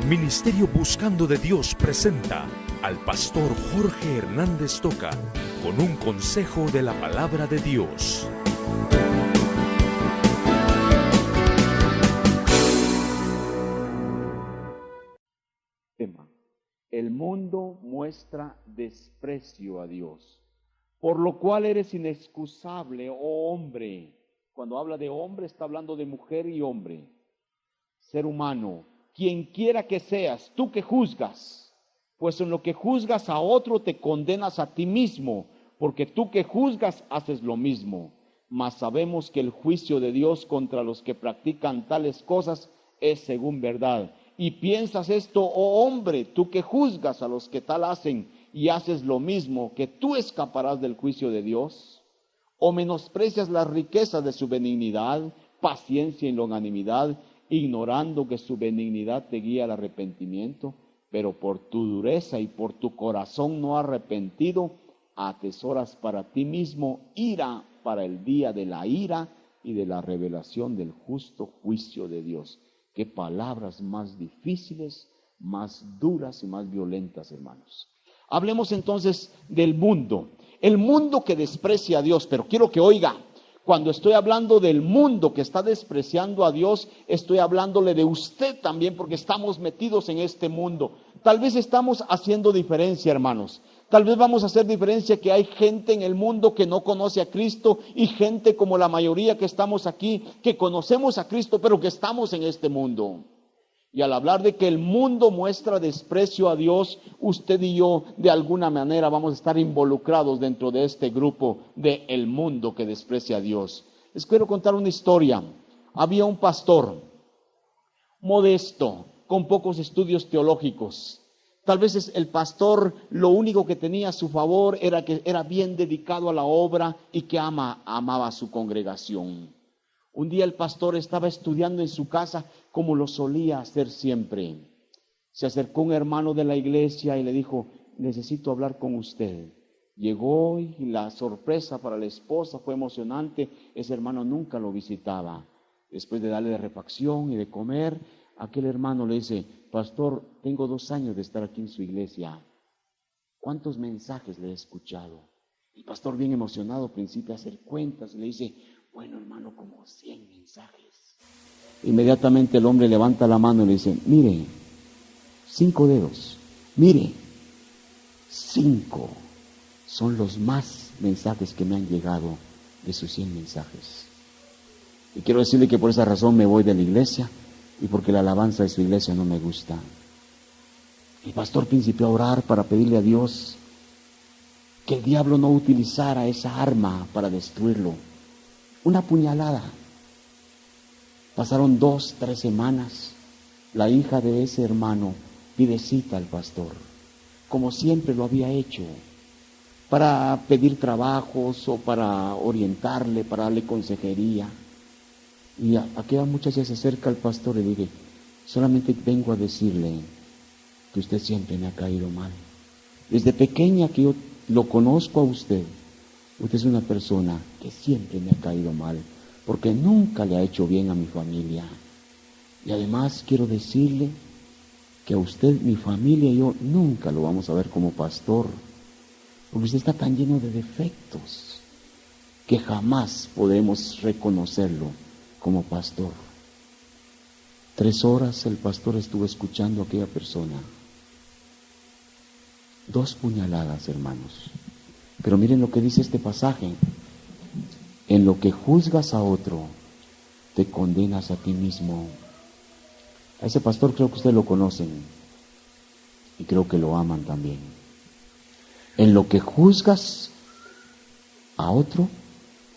Ministerio Buscando de Dios presenta al pastor Jorge Hernández Toca con un consejo de la palabra de Dios. Tema: el mundo muestra desprecio a Dios, por lo cual eres inexcusable, oh hombre. Cuando habla de hombre, está hablando de mujer y hombre, ser humano, quien quiera que seas, tú que juzgas, pues en lo que juzgas a otro te condenas a ti mismo, porque tú que juzgas haces lo mismo. Mas sabemos que el juicio de Dios contra los que practican tales cosas es según verdad. Y piensas esto, oh hombre, tú que juzgas a los que tal hacen y haces lo mismo, que tú escaparás del juicio de Dios. ¿O menosprecias las riquezas de su benignidad, paciencia y longanimidad, ignorando que su benignidad te guía al arrepentimiento? Pero por tu dureza y por tu corazón no arrepentido, atesoras para ti mismo ira para el día de la ira y de la revelación del justo juicio de Dios. Qué palabras más difíciles, más duras y más violentas, hermanos. Hablemos entonces del mundo. El mundo que desprecia a Dios, pero quiero que oiga, cuando estoy hablando del mundo que está despreciando a Dios, estoy hablándole de usted también, porque estamos metidos en este mundo. Tal vez estamos haciendo diferencia, hermanos. Tal vez vamos a hacer diferencia que hay gente en el mundo que no conoce a Cristo y gente como la mayoría que estamos aquí, que conocemos a Cristo, pero que estamos en este mundo. Y al hablar de que el mundo muestra desprecio a Dios, usted y yo de alguna manera vamos a estar involucrados dentro de este grupo de el mundo que desprecia a Dios. Les quiero contar una historia. Había un pastor modesto, con pocos estudios teológicos. Tal vez el pastor lo único que tenía a su favor era que era bien dedicado a la obra y que amaba a su congregación. Un día el pastor estaba estudiando en su casa como lo solía hacer siempre. Se acercó un hermano de la iglesia y le dijo: necesito hablar con usted. Llegó y la sorpresa para la esposa fue emocionante. Ese hermano nunca lo visitaba. Después de darle de refacción y de comer, aquel hermano le dice: pastor, tengo 2 años de estar aquí en su iglesia. ¿Cuántos mensajes le he escuchado? El pastor, bien emocionado, principia a hacer cuentas y le dice: bueno, hermano, como 100 mensajes. Inmediatamente el hombre levanta la mano y le dice: mire, 5 dedos, mire, 5 son los más mensajes que me han llegado de sus 100 mensajes. Y quiero decirle que por esa razón me voy de la iglesia y porque la alabanza de su iglesia no me gusta. El pastor principió a orar para pedirle a Dios que el diablo no utilizara esa arma para destruirlo. Una puñalada. Pasaron 2-3 semanas. La hija de ese hermano pide cita al pastor, como siempre lo había hecho, para pedir trabajos o para orientarle, para darle consejería. Y aquella muchacha se acerca al pastor y le dice: solamente vengo a decirle que usted siempre me ha caído mal. Desde pequeña que yo lo conozco a usted, usted es una persona que siempre me ha caído mal, porque nunca le ha hecho bien a mi familia. Y además quiero decirle que a usted, mi familia y yo nunca lo vamos a ver como pastor, porque usted está tan lleno de defectos que jamás podemos reconocerlo como pastor. 3 horas el pastor estuvo escuchando a aquella persona. 2 puñaladas, hermanos. Pero miren lo que dice este pasaje: en lo que juzgas a otro, te condenas a ti mismo. A ese pastor creo que ustedes lo conocen y creo que lo aman también. En lo que juzgas a otro,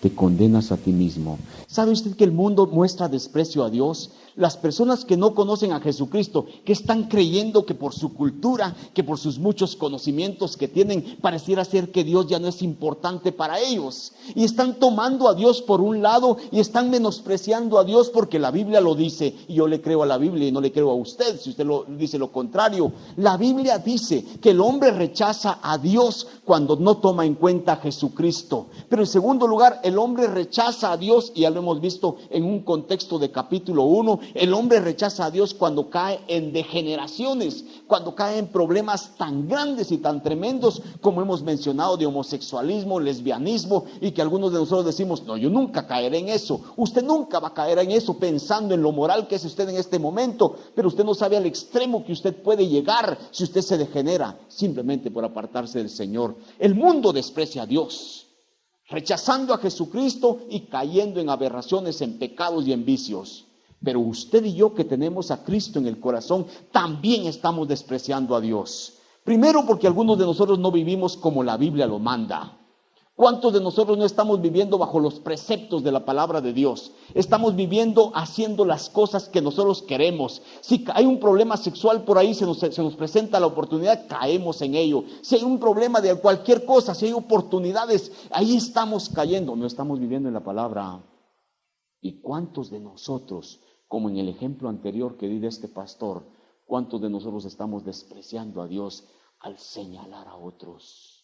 te condenas a ti mismo. ¿Sabe usted que el mundo muestra desprecio a Dios? Las personas que no conocen a Jesucristo, que están creyendo que por su cultura, que por sus muchos conocimientos que tienen, pareciera ser que Dios ya no es importante para ellos. Y están tomando a Dios por un lado y están menospreciando a Dios porque la Biblia lo dice. Y yo le creo a la Biblia y no le creo a usted si usted dice lo contrario. La Biblia dice que el hombre rechaza a Dios cuando no toma en cuenta a Jesucristo. Pero en segundo lugar, el hombre rechaza a Dios, y ya lo hemos visto en un contexto de capítulo 1, el hombre rechaza a Dios cuando cae en degeneraciones, cuando cae en problemas tan grandes y tan tremendos como hemos mencionado, de homosexualismo, lesbianismo, y que algunos de nosotros decimos, no, yo nunca caeré en eso. Usted nunca va a caer en eso pensando en lo moral que es usted en este momento, pero usted no sabe al extremo que usted puede llegar si usted se degenera simplemente por apartarse del Señor. El mundo desprecia a Dios, rechazando a Jesucristo y cayendo en aberraciones, en pecados y en vicios. Pero usted y yo, que tenemos a Cristo en el corazón, también estamos despreciando a Dios. Primero, porque algunos de nosotros no vivimos como la Biblia lo manda. ¿Cuántos de nosotros no estamos viviendo bajo los preceptos de la palabra de Dios? Estamos viviendo haciendo las cosas que nosotros queremos. Si hay un problema sexual por ahí, se nos presenta la oportunidad, caemos en ello. Si hay un problema de cualquier cosa, si hay oportunidades, ahí estamos cayendo. No estamos viviendo en la palabra. ¿Y cuántos de nosotros, como en el ejemplo anterior que di de este pastor, cuántos de nosotros estamos despreciando a Dios al señalar a otros?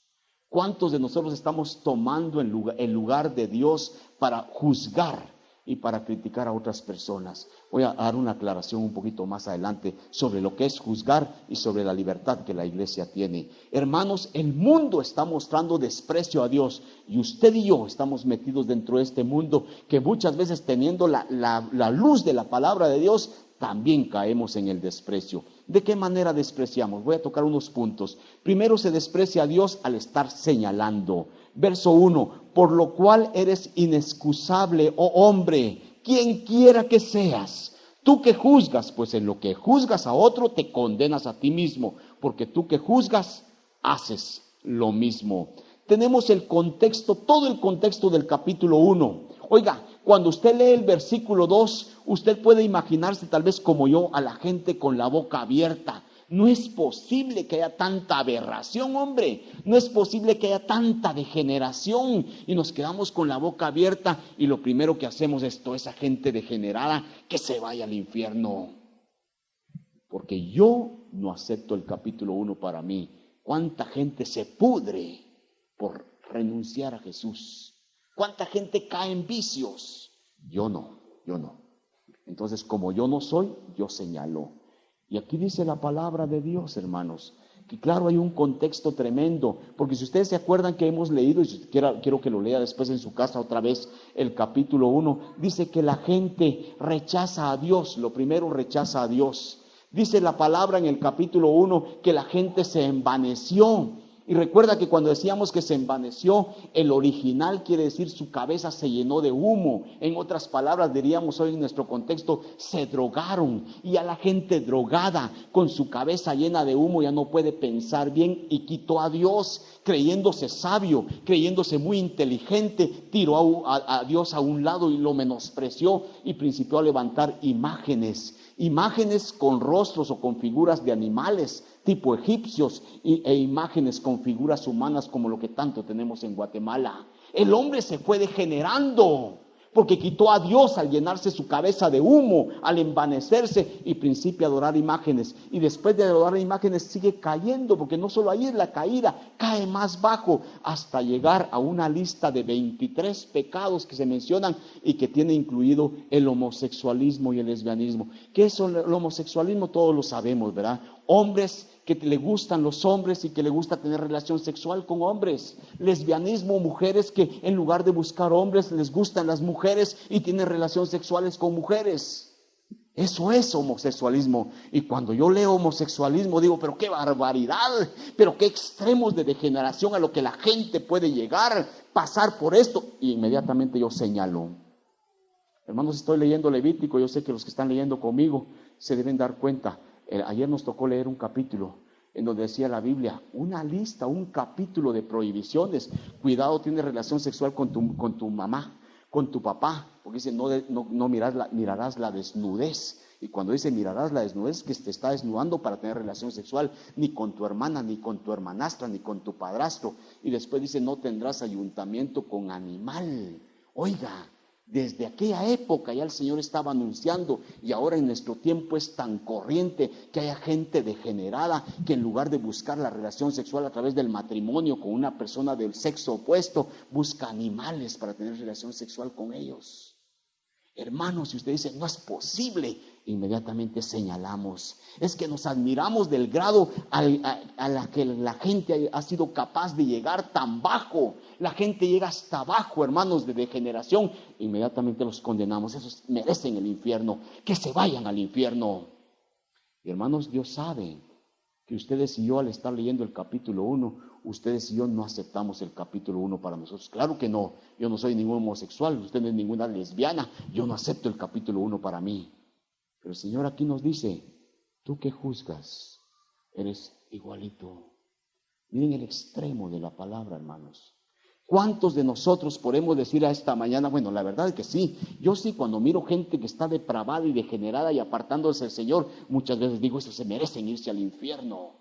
¿Cuántos de nosotros estamos tomando el lugar de Dios para juzgar y para criticar a otras personas? Voy a dar una aclaración un poquito más adelante sobre lo que es juzgar y sobre la libertad que la iglesia tiene. Hermanos, el mundo está mostrando desprecio a Dios, y usted y yo estamos metidos dentro de este mundo que muchas veces, teniendo la luz de la palabra de Dios, también caemos en el desprecio. ¿De qué manera despreciamos? Voy a tocar unos puntos. Primero, se desprecia a Dios al estar señalando. Verso 1, por lo cual eres inexcusable, oh hombre, quien quiera que seas. Tú que juzgas, pues en lo que juzgas a otro te condenas a ti mismo, porque tú que juzgas haces lo mismo. Tenemos el contexto, todo el contexto del capítulo 1. Oiga, cuando usted lee el versículo 2, usted puede imaginarse, tal vez como yo, a la gente con la boca abierta. No es posible que haya tanta aberración, hombre. No es posible que haya tanta degeneración. Y nos quedamos con la boca abierta, y lo primero que hacemos es: toda esa gente degenerada, que se vaya al infierno. Porque yo no acepto el capítulo 1 para mí. ¿Cuánta gente se pudre por renunciar a Jesús? ¿Cuánta gente cae en vicios? Yo no. Entonces, como yo no soy, yo señalo. Y aquí dice la palabra de Dios, hermanos, que claro, hay un contexto tremendo, porque si ustedes se acuerdan que hemos leído, y quiero que lo lea después en su casa otra vez, el capítulo 1, dice que la gente rechaza a Dios. Lo primero, rechaza a Dios. Dice la palabra en el capítulo 1 que la gente se envaneció. Y recuerda que cuando decíamos que se envaneció, el original quiere decir su cabeza se llenó de humo. En otras palabras, diríamos hoy en nuestro contexto, se drogaron. Y a la gente drogada, con su cabeza llena de humo, ya no puede pensar bien, y quitó a Dios, creyéndose sabio, creyéndose muy inteligente, tiró a Dios a un lado y lo menospreció, y principió a levantar imágenes con rostros o con figuras de animales, tipo egipcios, e imágenes con figuras humanas, como lo que tanto tenemos en Guatemala. El hombre se fue degenerando porque quitó a Dios al llenarse su cabeza de humo, al envanecerse, y principia a adorar imágenes. Y después de adorar imágenes sigue cayendo, porque no solo ahí es la caída, cae más bajo hasta llegar a una lista de 23 pecados que se mencionan y que tiene incluido el homosexualismo y el lesbianismo. ¿Qué es el homosexualismo? Todos lo sabemos, ¿verdad? Hombres que le gustan los hombres y que le gusta tener relación sexual con hombres. Lesbianismo, mujeres que en lugar de buscar hombres les gustan las mujeres y tienen relaciones sexuales con mujeres. Eso es homosexualismo. Y cuando yo leo homosexualismo digo, pero qué barbaridad, pero qué extremos de degeneración a lo que la gente puede llegar, pasar por esto. Y inmediatamente yo señalo. Hermanos, estoy leyendo Levítico, yo sé que los que están leyendo conmigo se deben dar cuenta. Ayer nos tocó leer un capítulo en donde decía la Biblia, una lista, un capítulo de prohibiciones. Cuidado, tienes relación sexual con tu mamá, con tu papá, porque dice no mirarás la desnudez. Y cuando dice mirarás la desnudez, que te está desnudando para tener relación sexual, ni con tu hermana, ni con tu hermanastra, ni con tu padrastro. Y después dice, no tendrás ayuntamiento con animal. Oiga, Desde aquella época ya el Señor estaba anunciando, y ahora en nuestro tiempo es tan corriente que haya gente degenerada que en lugar de buscar la relación sexual a través del matrimonio con una persona del sexo opuesto, busca animales para tener relación sexual con ellos. Hermanos, si usted dice, no es posible, inmediatamente señalamos. Es que nos admiramos del grado a la que la gente ha sido capaz de llegar tan bajo. La gente llega hasta abajo, hermanos, de degeneración. Inmediatamente los condenamos. Esos merecen el infierno. Que se vayan al infierno. Y hermanos, Dios sabe que ustedes y yo, al estar leyendo el capítulo 1, ustedes y yo no aceptamos el capítulo 1 para nosotros. Claro que no. Yo no soy ningún homosexual, usted no es ninguna lesbiana. Yo no acepto el capítulo 1 para mí. Pero el Señor aquí nos dice, tú que juzgas, eres igualito. Miren el extremo de la palabra, hermanos. ¿Cuántos de nosotros podemos decir a esta mañana? Bueno, la verdad es que sí. Yo sí, cuando miro gente que está depravada y degenerada y apartándose del Señor, muchas veces digo, esos se merecen irse al infierno.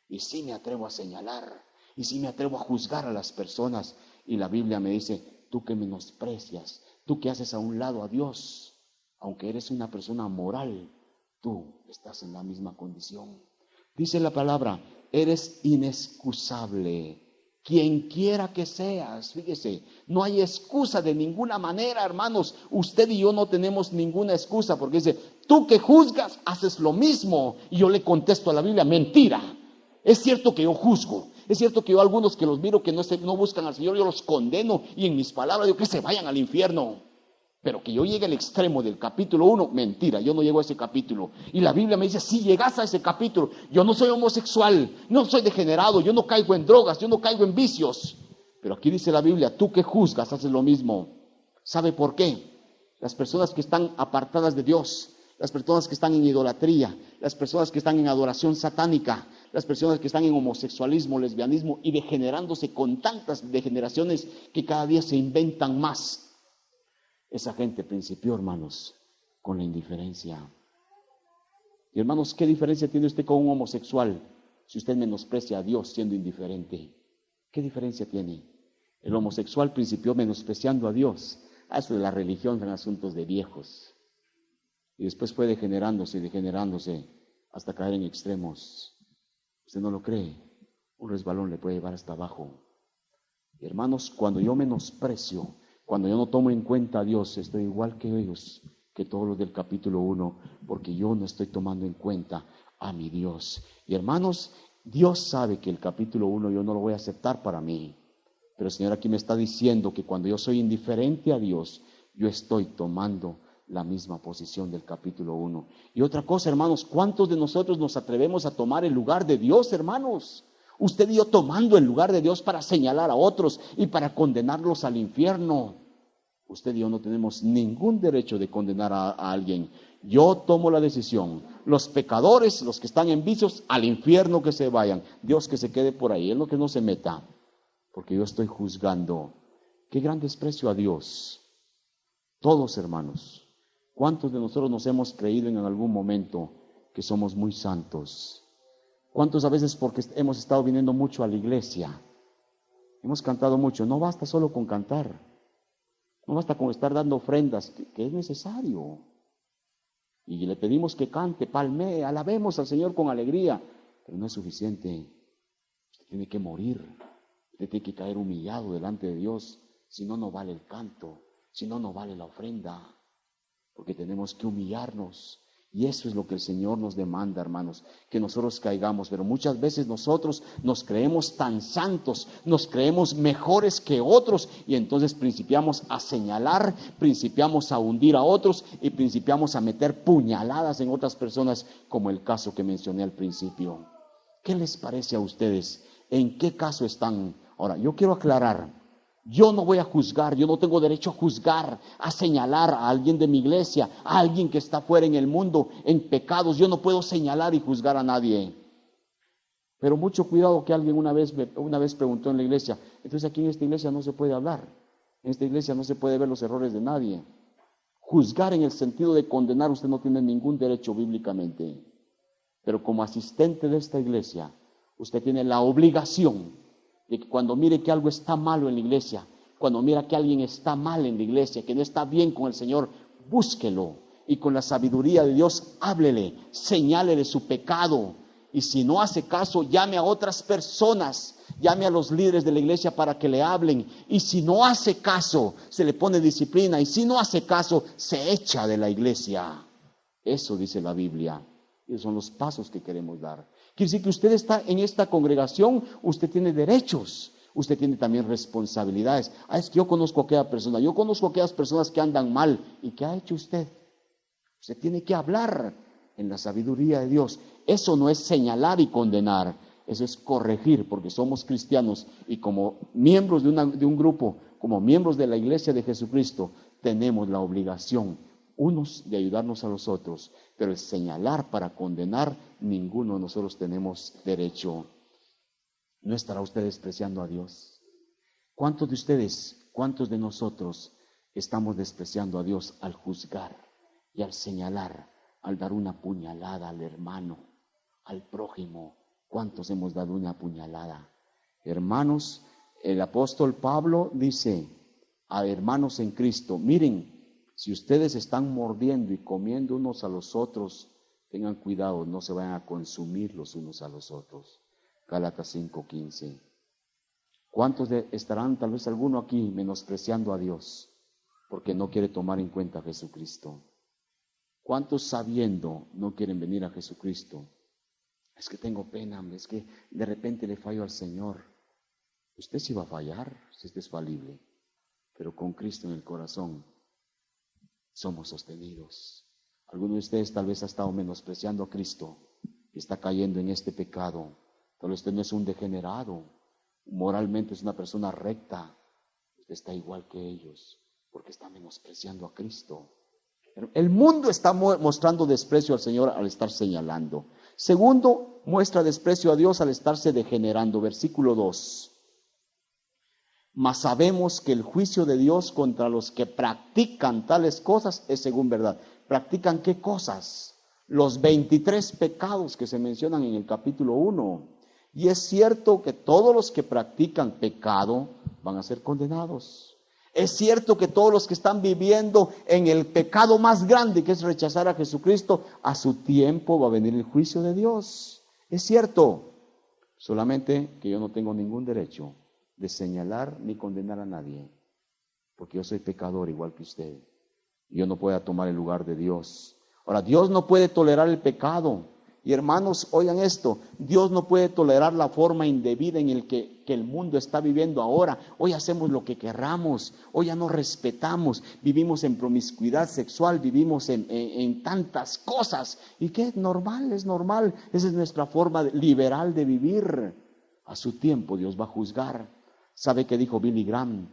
Y sí me atrevo a señalar, y sí me atrevo a juzgar a las personas. Y la Biblia me dice, tú que menosprecias, tú que haces a un lado a Dios, aunque eres una persona moral, tú estás en la misma condición. Dice la palabra, eres inexcusable. Quien quiera que seas, fíjese, no hay excusa de ninguna manera, hermanos. Usted y yo no tenemos ninguna excusa, porque dice, tú que juzgas, haces lo mismo. Y yo le contesto a la Biblia, mentira. Es cierto que yo juzgo, es cierto que yo a algunos que los miro que no buscan al Señor, yo los condeno y en mis palabras digo que se vayan al infierno. Pero que yo llegue al extremo del capítulo 1, mentira, yo no llego a ese capítulo. Y la Biblia me dice, si llegas a ese capítulo, yo no soy homosexual, no soy degenerado, yo no caigo en drogas, yo no caigo en vicios. Pero aquí dice la Biblia, tú que juzgas, haces lo mismo. ¿Sabe por qué? Las personas que están apartadas de Dios, las personas que están en idolatría, las personas que están en adoración satánica, las personas que están en homosexualismo, lesbianismo y degenerándose con tantas degeneraciones que cada día se inventan más. Esa gente principió, hermanos, con la indiferencia. Y hermanos, ¿qué diferencia tiene usted con un homosexual si usted menosprecia a Dios siendo indiferente? ¿Qué diferencia tiene? El homosexual principió menospreciando a Dios. Eso de la religión son asuntos de viejos. Y después fue degenerándose hasta caer en extremos. ¿Usted no lo cree? Un resbalón le puede llevar hasta abajo. Y hermanos, cuando yo menosprecio, cuando yo no tomo en cuenta a Dios, estoy igual que ellos, que todos los del capítulo 1, porque yo no estoy tomando en cuenta a mi Dios. Y hermanos, Dios sabe que el capítulo 1 yo no lo voy a aceptar para mí. Pero el Señor aquí me está diciendo que cuando yo soy indiferente a Dios, yo estoy tomando la misma posición del capítulo 1. Y otra cosa, hermanos, ¿cuántos de nosotros nos atrevemos a tomar el lugar de Dios, hermanos? Usted y yo tomando el lugar de Dios para señalar a otros y para condenarlos al infierno. Usted y yo no tenemos ningún derecho de condenar a alguien. Yo tomo la decisión. Los pecadores, los que están en vicios, al infierno que se vayan. Dios que se quede por ahí, Él no que no se meta. Porque yo estoy juzgando. Qué gran desprecio a Dios. Todos, hermanos. ¿Cuántos de nosotros nos hemos creído en algún momento que somos muy santos? ¿Cuántos a veces porque hemos estado viniendo mucho a la iglesia? Hemos cantado mucho. No basta solo con cantar. No basta con estar dando ofrendas, que es necesario. Y le pedimos que cante, palmee, alabemos al Señor con alegría. Pero no es suficiente. Usted tiene que morir. Usted tiene que caer humillado delante de Dios. Si no, no vale el canto. Si no, no vale la ofrenda. Porque tenemos que humillarnos. Y eso es lo que el Señor nos demanda, hermanos, que nosotros caigamos. Pero muchas veces nosotros nos creemos tan santos, nos creemos mejores que otros y entonces principiamos a señalar, principiamos a hundir a otros y principiamos a meter puñaladas en otras personas, como el caso que mencioné al principio. ¿Qué les parece a ustedes? ¿En qué caso están? Ahora, yo quiero aclarar. Yo no voy a juzgar, yo no tengo derecho a juzgar, a señalar a alguien de mi iglesia, a alguien que está fuera en el mundo, en pecados. Yo no puedo señalar y juzgar a nadie. Pero mucho cuidado que alguien una vez preguntó en la iglesia, entonces aquí en esta iglesia no se puede hablar, en esta iglesia no se puede ver los errores de nadie. Juzgar en el sentido de condenar, usted no tiene ningún derecho bíblicamente. Pero como asistente de esta iglesia, usted tiene la obligación de que cuando mire que algo está malo en la iglesia, Cuando mira que alguien está mal en la iglesia, que no está bien con el Señor, búsquelo y con la sabiduría de Dios háblele, señálele su pecado. Y si no hace caso, llame a otras personas, llame a los líderes de la iglesia para que le hablen. Y si no hace caso, se le pone disciplina. Y si no hace caso, se echa de la iglesia. Eso dice la Biblia. Esos son los pasos que queremos dar. Quiere decir que usted está en esta congregación, usted tiene derechos. Usted tiene también responsabilidades. Es que yo conozco a aquella persona, yo conozco a aquellas personas que andan mal. ¿Y qué ha hecho usted? Usted tiene que hablar en la sabiduría de Dios. Eso no es señalar y condenar, eso es corregir, porque somos cristianos y como miembros de un grupo, como miembros de la iglesia de Jesucristo, tenemos la obligación, unos de ayudarnos a los otros, pero el señalar para condenar, ninguno de nosotros tenemos derecho. ¿No estará usted despreciando a Dios? ¿Cuántos de ustedes, cuántos de nosotros estamos despreciando a Dios al juzgar y al señalar, al dar una puñalada al hermano, al prójimo? ¿Cuántos hemos dado una puñalada? Hermanos, el apóstol Pablo dice a hermanos en Cristo, miren, si ustedes están mordiendo y comiendo unos a los otros, tengan cuidado, no se vayan a consumir los unos a los otros. Gálatas 5:15. ¿Cuántos estarán, tal vez alguno aquí, menospreciando a Dios porque no quiere tomar en cuenta a Jesucristo? ¿Cuántos sabiendo no quieren venir a Jesucristo? Es que tengo pena, es que de repente le fallo al Señor. Usted sí va a fallar si usted es falible, pero con Cristo en el corazón somos sostenidos. Alguno de ustedes tal vez ha estado menospreciando a Cristo y está cayendo en este pecado. Tal vez usted no es un degenerado, moralmente es una persona recta. Usted está igual que ellos porque está menospreciando a Cristo. El mundo está mostrando desprecio al Señor al estar señalando. Segundo, muestra desprecio a Dios al estarse degenerando. Versículo 2. Mas sabemos que el juicio de Dios contra los que practican tales cosas es según verdad. ¿Practican qué cosas? Los 23 pecados que se mencionan en el capítulo 1. Y es cierto que todos los que practican pecado van a ser condenados. Es cierto que todos los que están viviendo en el pecado más grande, que es rechazar a Jesucristo, a su tiempo va a venir el juicio de Dios. Es cierto, solamente que yo no tengo ningún derecho de señalar ni condenar a nadie, porque yo soy pecador igual que usted. Y yo no puedo tomar el lugar de Dios. Ahora, Dios no puede tolerar el pecado. Y hermanos, oigan esto, Dios no puede tolerar la forma indebida en el que el mundo está viviendo ahora. Hoy hacemos lo que querramos, hoy ya no respetamos, vivimos en promiscuidad sexual, vivimos en tantas cosas. ¿Y qué? Es normal, esa es nuestra forma liberal de vivir. A su tiempo Dios va a juzgar. ¿Sabe qué dijo Billy Graham?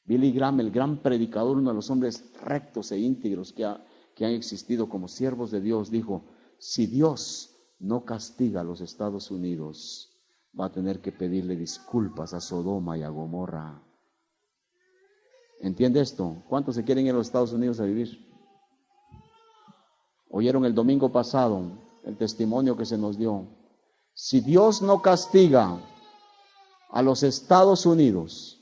Billy Graham, el gran predicador, uno de los hombres rectos e íntegros que han existido como siervos de Dios, dijo: si Dios no castiga a los Estados Unidos, va a tener que pedirle disculpas a Sodoma y a Gomorra. ¿Entiende esto? ¿Cuántos se quieren ir a los Estados Unidos a vivir? Oyeron el domingo pasado el testimonio que se nos dio. Si Dios no castiga a los Estados Unidos,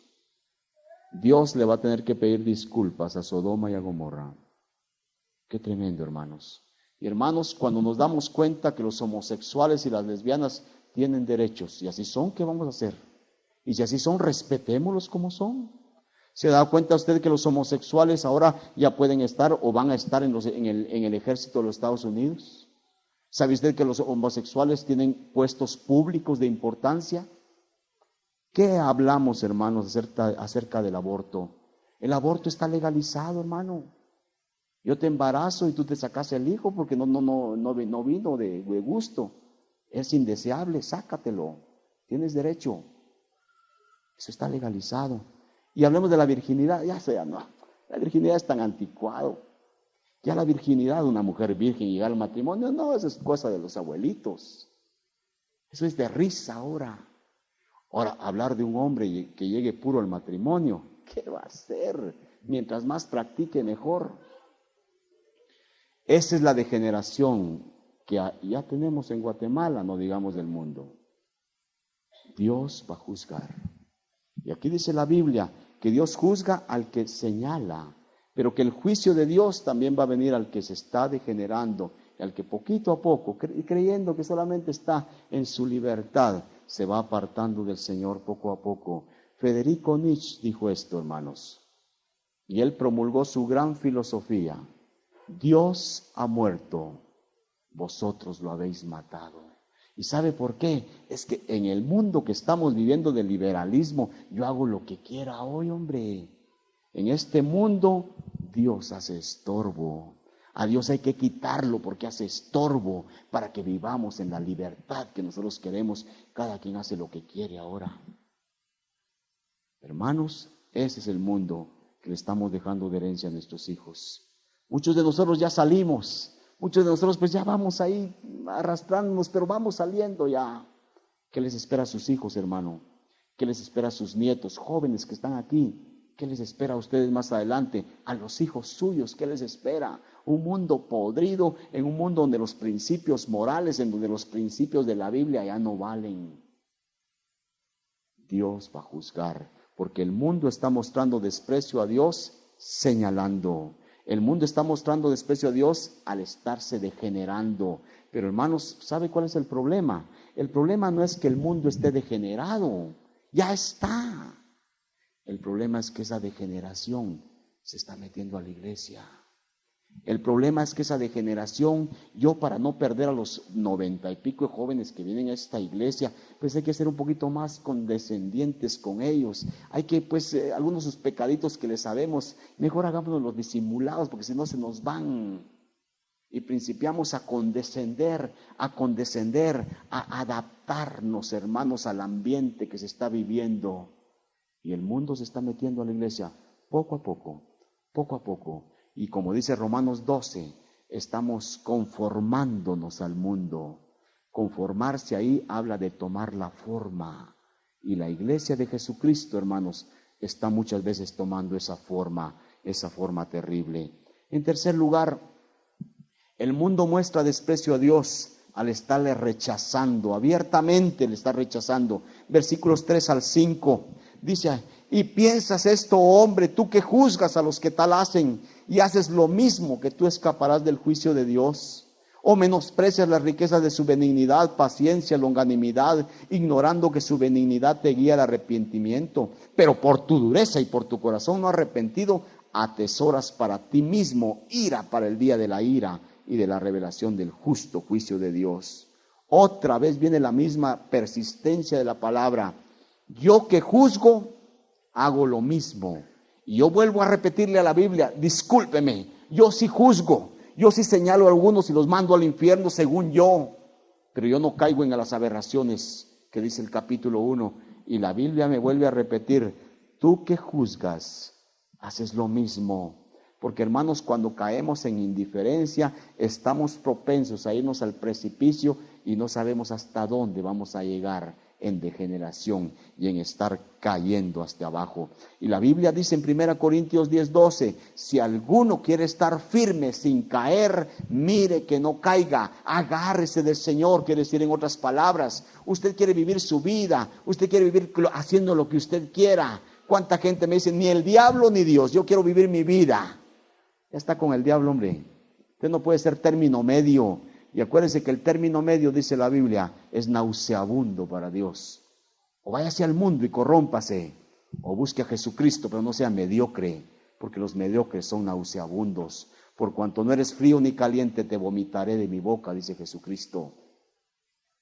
Dios le va a tener que pedir disculpas a Sodoma y a Gomorra. Qué tremendo, hermanos. Y hermanos, cuando nos damos cuenta que los homosexuales y las lesbianas tienen derechos, y así son, ¿qué vamos a hacer? Y si así son, respetémoslos como son. ¿Se da cuenta usted que los homosexuales ahora ya pueden estar o van a estar en el ejército de los Estados Unidos? ¿Sabe usted que los homosexuales tienen puestos públicos de importancia? ¿Qué hablamos, hermanos, acerca del aborto? El aborto está legalizado, hermano. Yo te embarazo y tú te sacas el hijo porque no vino de gusto. Es indeseable, sácatelo. Tienes derecho. Eso está legalizado. Y hablemos de la virginidad. La virginidad es tan anticuado. Ya la virginidad de una mujer virgen llegar al matrimonio, no, eso es cosa de los abuelitos. Eso es de risa ahora. Ahora, hablar de un hombre que llegue puro al matrimonio, ¿qué va a hacer? Mientras más practique, mejor. Esa es la degeneración que ya tenemos en Guatemala, no digamos del mundo. Dios va a juzgar. Y aquí dice la Biblia que Dios juzga al que señala, pero que el juicio de Dios también va a venir al que se está degenerando, al que poquito a poco, creyendo que solamente está en su libertad, se va apartando del Señor poco a poco. Federico Nietzsche dijo esto, hermanos, y él promulgó su gran filosofía: Dios ha muerto, vosotros lo habéis matado. ¿Y sabe por qué? Es que en el mundo que estamos viviendo de liberalismo, yo hago lo que quiera hoy, hombre. En este mundo, Dios hace estorbo. A Dios hay que quitarlo porque hace estorbo para que vivamos en la libertad que nosotros queremos. Cada quien hace lo que quiere ahora. Hermanos, ese es el mundo que le estamos dejando de herencia a nuestros hijos. Muchos de nosotros ya salimos. Muchos de nosotros pues ya vamos ahí arrastrándonos, pero vamos saliendo ya. ¿Qué les espera a sus hijos, hermano? ¿Qué les espera a sus nietos, jóvenes que están aquí? ¿Qué les espera a ustedes más adelante? A los hijos suyos, ¿qué les espera? Un mundo podrido, en un mundo donde los principios morales, en donde los principios de la Biblia ya no valen. Dios va a juzgar, porque el mundo está mostrando desprecio a Dios señalando. El mundo está mostrando desprecio a Dios al estarse degenerando. Pero hermanos, ¿sabe cuál es el problema? El problema no es que el mundo esté degenerado, ya está. El problema es que esa degeneración se está metiendo a la iglesia. El problema es que esa degeneración, yo para no perder a los 90 y pico de jóvenes que vienen a esta iglesia, pues hay que ser un poquito más condescendientes con ellos. Hay que, pues, algunos de sus pecaditos que les sabemos, mejor hagámonos los disimulados, porque si no se nos van. Y principiamos a condescender, a adaptarnos, hermanos, al ambiente que se está viviendo. Y el mundo se está metiendo a la iglesia poco a poco. Y como dice Romanos 12, estamos conformándonos al mundo. Conformarse ahí habla de tomar la forma. Y la iglesia de Jesucristo, hermanos, está muchas veces tomando esa forma terrible. En tercer lugar, el mundo muestra desprecio a Dios al estarle rechazando, abiertamente le está rechazando. Versículos 3 al 5. Dice, y piensas esto, hombre, tú que juzgas a los que tal hacen y haces lo mismo, que tú escaparás del juicio de Dios. O menosprecias las riquezas de su benignidad, paciencia, longanimidad, ignorando que su benignidad te guía al arrepentimiento. Pero por tu dureza y por tu corazón no arrepentido, atesoras para ti mismo ira para el día de la ira y de la revelación del justo juicio de Dios. Otra vez viene la misma persistencia de la palabra. Yo que juzgo, hago lo mismo. Y yo vuelvo a repetirle a la Biblia, discúlpeme, yo sí juzgo, yo sí señalo a algunos y los mando al infierno según yo, pero yo no caigo en las aberraciones que dice el capítulo 1. Y la Biblia me vuelve a repetir, tú que juzgas, haces lo mismo. Porque hermanos, cuando caemos en indiferencia, estamos propensos a irnos al precipicio y no sabemos hasta dónde vamos a llegar en degeneración y en estar cayendo hasta abajo. Y la Biblia dice en 1 Corintios 10:12, si alguno quiere estar firme sin caer, mire que no caiga, agárrese del Señor, quiere decir en otras palabras, usted quiere vivir su vida, usted quiere vivir haciendo lo que usted quiera. ¿Cuánta gente me dice, ni el diablo ni Dios, yo quiero vivir mi vida? Ya está con el diablo, hombre. Usted no puede ser término medio. Y acuérdense que el término medio, dice la Biblia, es nauseabundo para Dios. O váyase al mundo y corrómpase, o busque a Jesucristo, pero no sea mediocre, porque los mediocres son nauseabundos. Por cuanto no eres frío ni caliente, te vomitaré de mi boca, dice Jesucristo.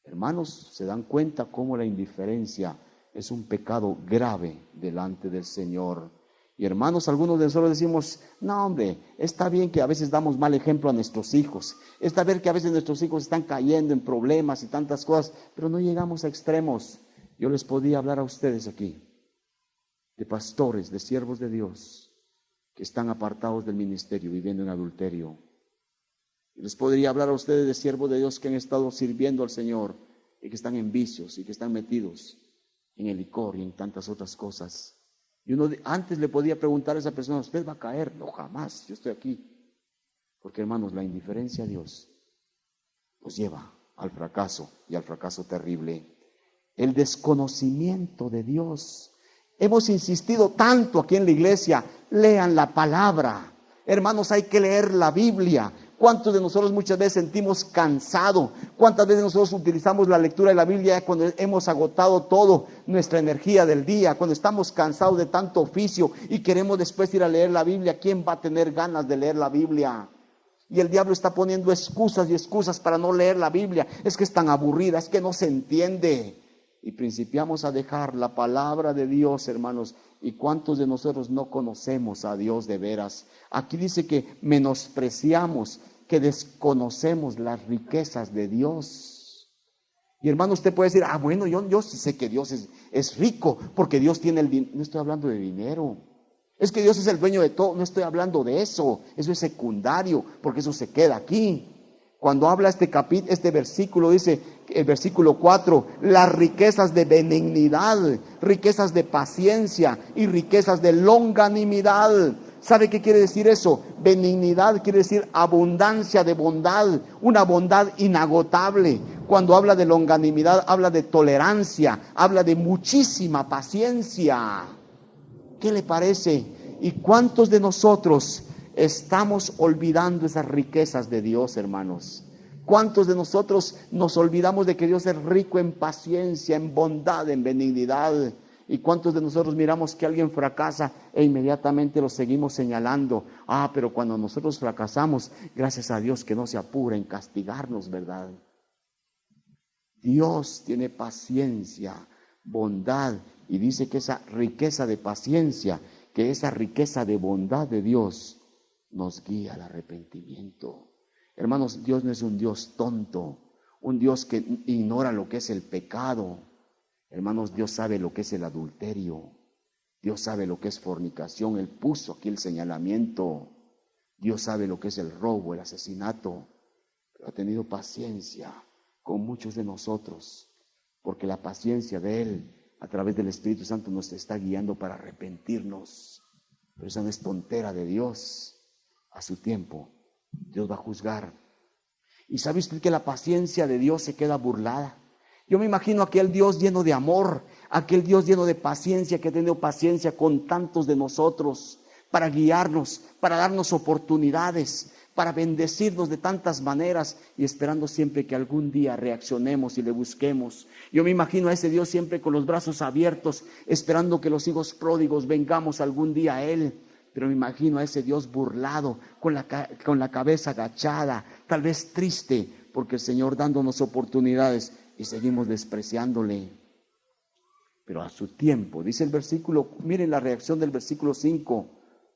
Hermanos, ¿se dan cuenta cómo la indiferencia es un pecado grave delante del Señor? Y hermanos, algunos de nosotros decimos, no hombre, está bien que a veces damos mal ejemplo a nuestros hijos, está bien que a veces nuestros hijos están cayendo en problemas y tantas cosas, pero no llegamos a extremos. Yo les podía hablar a ustedes aquí de pastores, de siervos de Dios, que están apartados del ministerio, viviendo en adulterio. Y les podría hablar a ustedes de siervos de Dios que han estado sirviendo al Señor y que están en vicios y que están metidos en el licor y en tantas otras cosas. Y uno antes le podía preguntar a esa persona, ¿usted va a caer? No, jamás, yo estoy aquí. Porque hermanos, la indiferencia a Dios nos lleva al fracaso y al fracaso terrible. El desconocimiento de Dios Hemos insistido tanto aquí en la iglesia, lean la palabra. Hermanos, hay que leer la Biblia. ¿Cuántos de nosotros muchas veces sentimos cansado? ¿Cuántas veces nosotros utilizamos la lectura de la Biblia cuando hemos agotado toda nuestra energía del día? Cuando estamos cansados de tanto oficio y queremos después ir a leer la Biblia. ¿Quién va a tener ganas de leer la Biblia? Y el diablo está poniendo excusas y excusas para no leer la Biblia. Es que es tan aburrida, es que no se entiende. Y principiamos a dejar la palabra de Dios, hermanos. ¿Y cuántos de nosotros no conocemos a Dios de veras? Aquí dice que menospreciamos, que desconocemos las riquezas de Dios. Y hermano, usted puede decir, bueno, yo sí sé que Dios es rico, porque Dios tiene el dinero. No estoy hablando de dinero. Es que Dios es el dueño de todo. No estoy hablando de eso. Eso es secundario, porque eso se queda aquí. Cuando habla este versículo, dice, el versículo 4, las riquezas de benignidad, riquezas de paciencia y riquezas de longanimidad. ¿Sabe qué quiere decir eso? Benignidad quiere decir abundancia de bondad, una bondad inagotable. Cuando habla de longanimidad, habla de tolerancia, habla de muchísima paciencia. ¿Qué le parece? ¿Y cuántos de nosotros estamos olvidando esas riquezas de Dios, hermanos? ¿Cuántos de nosotros nos olvidamos de que Dios es rico en paciencia, en bondad, en benignidad? ¿Y cuántos de nosotros miramos que alguien fracasa e inmediatamente lo seguimos señalando? Pero cuando nosotros fracasamos, gracias a Dios que no se apura en castigarnos, ¿verdad? Dios tiene paciencia, bondad, y dice que esa riqueza de paciencia, que esa riqueza de bondad de Dios nos guía al arrepentimiento. Hermanos, Dios no es un Dios tonto, un Dios que ignora lo que es el pecado. Hermanos, Dios sabe lo que es el adulterio, Dios sabe lo que es fornicación. Él puso aquí el señalamiento. Dios sabe lo que es el robo, el asesinato, pero ha tenido paciencia con muchos de nosotros, porque la paciencia de Él a través del Espíritu Santo nos está guiando para arrepentirnos. Pero esa no es tontera de Dios. A su tiempo Dios va a juzgar. ¿Y sabe usted que la paciencia de Dios se queda burlada? Yo me imagino aquel Dios lleno de amor, aquel Dios lleno de paciencia, que ha tenido paciencia con tantos de nosotros para guiarnos, para darnos oportunidades, para bendecirnos de tantas maneras, y esperando siempre que algún día reaccionemos y le busquemos. Yo me imagino a ese Dios siempre con los brazos abiertos, esperando que los hijos pródigos vengamos algún día a Él. Pero me imagino a ese Dios burlado, con la cabeza agachada, tal vez triste, porque el Señor dándonos oportunidades y seguimos despreciándole. Pero a su tiempo, dice el versículo, miren la reacción del versículo 5,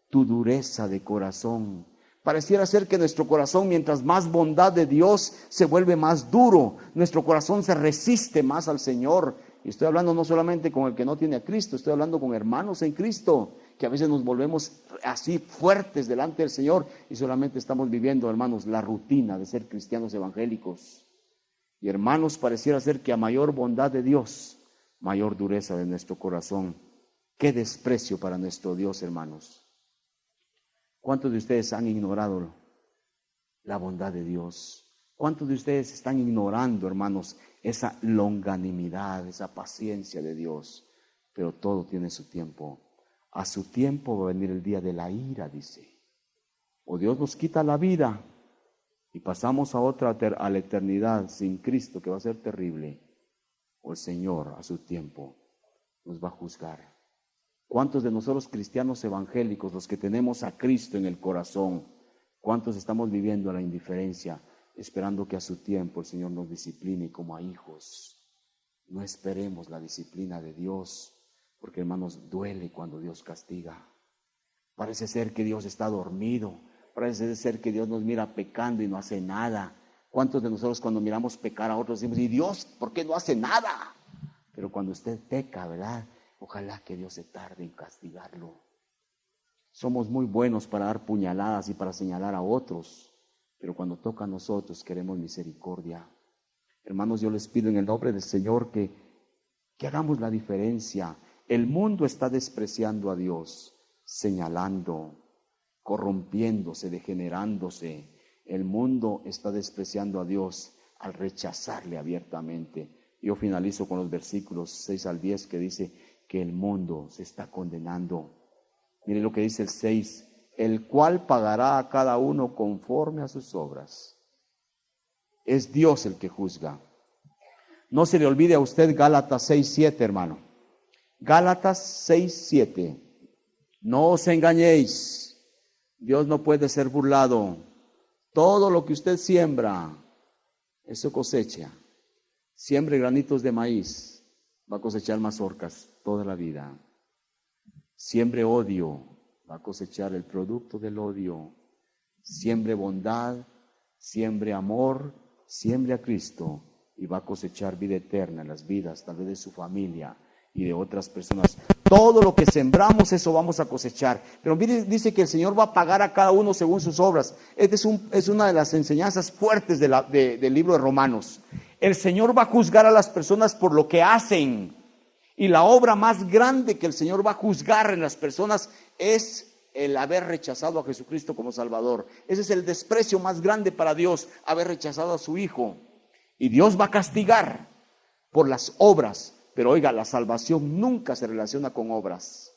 tu dureza de corazón. Pareciera ser que nuestro corazón, mientras más bondad de Dios, se vuelve más duro. Nuestro corazón se resiste más al Señor. Y estoy hablando no solamente con el que no tiene a Cristo, estoy hablando con hermanos en Cristo, que a veces nos volvemos así fuertes delante del Señor y solamente estamos viviendo, hermanos, la rutina de ser cristianos evangélicos. Y hermanos, pareciera ser que a mayor bondad de Dios, mayor dureza de nuestro corazón. Qué desprecio para nuestro Dios, hermanos. ¿Cuántos de ustedes han ignorado la bondad de Dios? ¿Cuántos de ustedes están ignorando, hermanos, esa longanimidad, esa paciencia de Dios? Pero todo tiene su tiempo. A su tiempo va a venir el día de la ira, dice. O Dios nos quita la vida y pasamos a la eternidad sin Cristo, que va a ser terrible. O el Señor a su tiempo nos va a juzgar. ¿Cuántos de nosotros cristianos evangélicos, los que tenemos a Cristo en el corazón, cuántos estamos viviendo la indiferencia, esperando que a su tiempo el Señor nos discipline como a hijos? No esperemos la disciplina de Dios, porque hermanos, duele cuando Dios castiga. Parece ser que Dios está dormido, parece ser que Dios nos mira pecando y no hace nada. ¿Cuántos de nosotros cuando miramos pecar a otros decimos, ¿y Dios por qué no hace nada? Pero cuando usted peca, ¿verdad? Ojalá que Dios se tarde en castigarlo. Somos muy buenos para dar puñaladas y para señalar a otros, pero cuando toca a nosotros queremos misericordia. Hermanos, yo les pido en el nombre del Señor que hagamos la diferencia. El mundo está despreciando a Dios, señalando, corrompiéndose, degenerándose. El mundo está despreciando a Dios al rechazarle abiertamente. Yo finalizo con los versículos 6 al 10 que dice, que el mundo se está condenando. Mire lo que dice el 6, el cual pagará a cada uno conforme a sus obras. Es Dios el que juzga. No se le olvide a usted Gálatas 6:7, hermano. Gálatas 6:7. No os engañéis, Dios no puede ser burlado. Todo lo que usted siembra, eso cosecha. Siembre granitos de maíz, va a cosechar mazorcas toda la vida. Siembre odio, va a cosechar el producto del odio. Siembre bondad, siembre amor, siembre a Cristo y va a cosechar vida eterna en las vidas, tal vez de su familia y de otras personas. Todo lo que sembramos, eso vamos a cosechar. Pero mire, dice que el Señor va a pagar a cada uno según sus obras. Esta es una de las enseñanzas fuertes del libro de Romanos. El Señor va a juzgar a las personas por lo que hacen. Y la obra más grande que el Señor va a juzgar en las personas es el haber rechazado a Jesucristo como Salvador. Ese es el desprecio más grande para Dios, haber rechazado a su Hijo. Y Dios va a castigar por las obras. Pero oiga, la salvación nunca se relaciona con obras.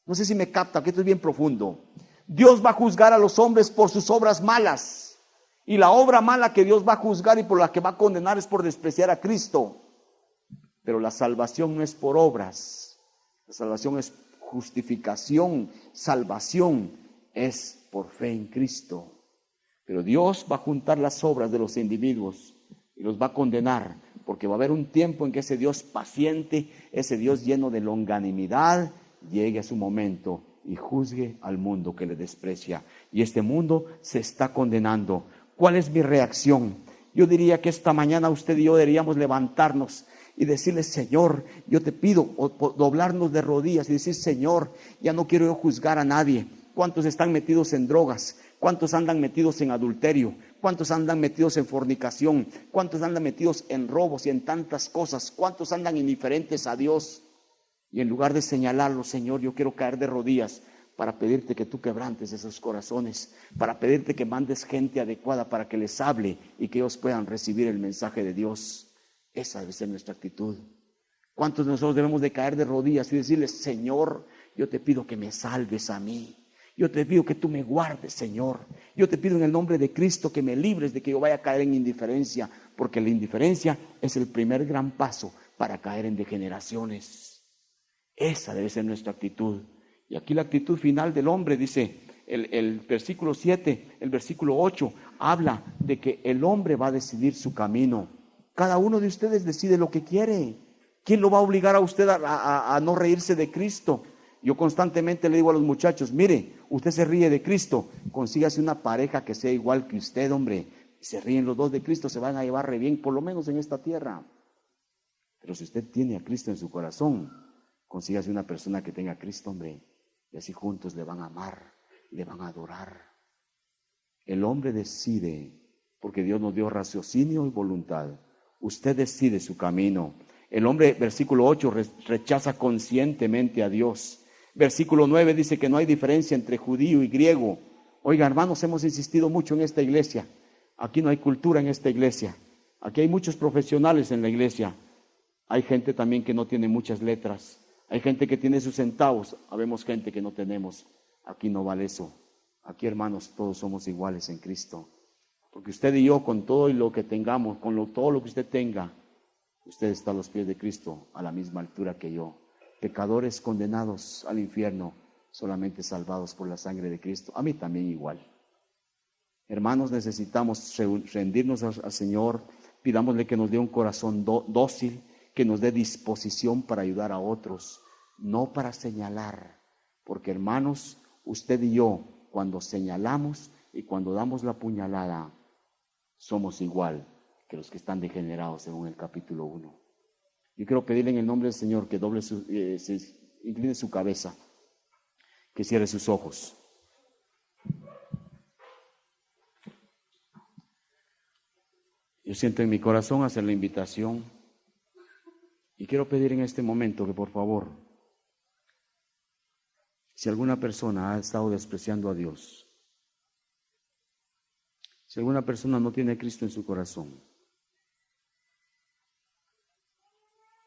No sé si me capta, que esto es bien profundo. Dios va a juzgar a los hombres por sus obras malas. Y la obra mala que Dios va a juzgar y por la que va a condenar es por despreciar a Cristo. Pero la salvación no es por obras. La salvación es justificación. Salvación es por fe en Cristo. Pero Dios va a juntar las obras de los individuos y los va a condenar. Porque va a haber un tiempo en que ese Dios paciente, ese Dios lleno de longanimidad, llegue a su momento y juzgue al mundo que le desprecia. Y este mundo se está condenando. ¿Cuál es mi reacción? Yo diría que esta mañana usted y yo deberíamos levantarnos y decirle, Señor, yo te pido, o doblarnos de rodillas y decir, Señor, ya no quiero yo juzgar a nadie. ¿Cuántos están metidos en drogas? ¿Cuántos andan metidos en adulterio? ¿Cuántos andan metidos en fornicación? ¿Cuántos andan metidos en robos y en tantas cosas? ¿Cuántos andan indiferentes a Dios? Y en lugar de señalarlo, Señor, yo quiero caer de rodillas para pedirte que tú quebrantes esos corazones, para pedirte que mandes gente adecuada para que les hable y que ellos puedan recibir el mensaje de Dios. Esa debe ser nuestra actitud. ¿Cuántos de nosotros debemos de caer de rodillas y decirle, Señor, yo te pido que me salves a mí? Yo te pido que tú me guardes, Señor. Yo te pido en el nombre de Cristo que me libres de que yo vaya a caer en indiferencia, porque la indiferencia es el primer gran paso para caer en degeneraciones. Esa debe ser nuestra actitud. Y aquí la actitud final del hombre, dice el versículo 7, el versículo 8, habla de que el hombre va a decidir su camino. Cada uno de ustedes decide lo que quiere. ¿Quién lo va a obligar a usted a no reírse de Cristo? Yo constantemente le digo a los muchachos, mire, usted se ríe de Cristo, consígase una pareja que sea igual que usted, hombre. Y se ríen los dos de Cristo, se van a llevar re bien, por lo menos en esta tierra. Pero si usted tiene a Cristo en su corazón, consígase una persona que tenga a Cristo, hombre. Y así juntos le van a amar, le van a adorar. El hombre decide, porque Dios nos dio raciocinio y voluntad. Usted decide su camino. El hombre, versículo 8, rechaza conscientemente a Dios. Versículo 9 dice que no hay diferencia entre judío y griego. Oiga, hermanos, hemos insistido mucho en esta iglesia. Aquí no hay cultura en esta iglesia. Aquí hay muchos profesionales en la iglesia. Hay gente también que no tiene muchas letras. Hay gente que tiene sus centavos. Habemos gente que no tenemos. Aquí no vale eso. Aquí, hermanos, todos somos iguales en Cristo. Porque usted y yo, con todo y lo que tengamos, todo lo que usted tenga, usted está a los pies de Cristo, a la misma altura que yo. Pecadores condenados al infierno, solamente salvados por la sangre de Cristo. A mí también igual. Hermanos, necesitamos rendirnos al Señor. Pidámosle que nos dé un corazón dócil, que nos dé disposición para ayudar a otros, no para señalar. Porque, hermanos, usted y yo, cuando señalamos y cuando damos la puñalada, somos igual que los que están degenerados, según el capítulo 1. Yo quiero pedirle en el nombre del Señor que incline su cabeza, que cierre sus ojos. Yo siento en mi corazón hacer la invitación y quiero pedir en este momento que por favor, si alguna persona ha estado despreciando a Dios, si alguna persona no tiene a Cristo en su corazón,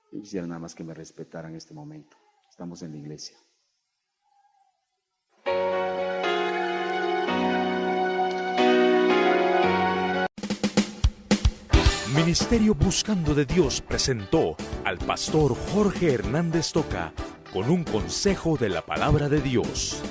yo quisiera nada más que me respetaran en este momento. Estamos en la iglesia. Ministerio Buscando de Dios presentó al pastor Jorge Hernández Toca con un consejo de la palabra de Dios.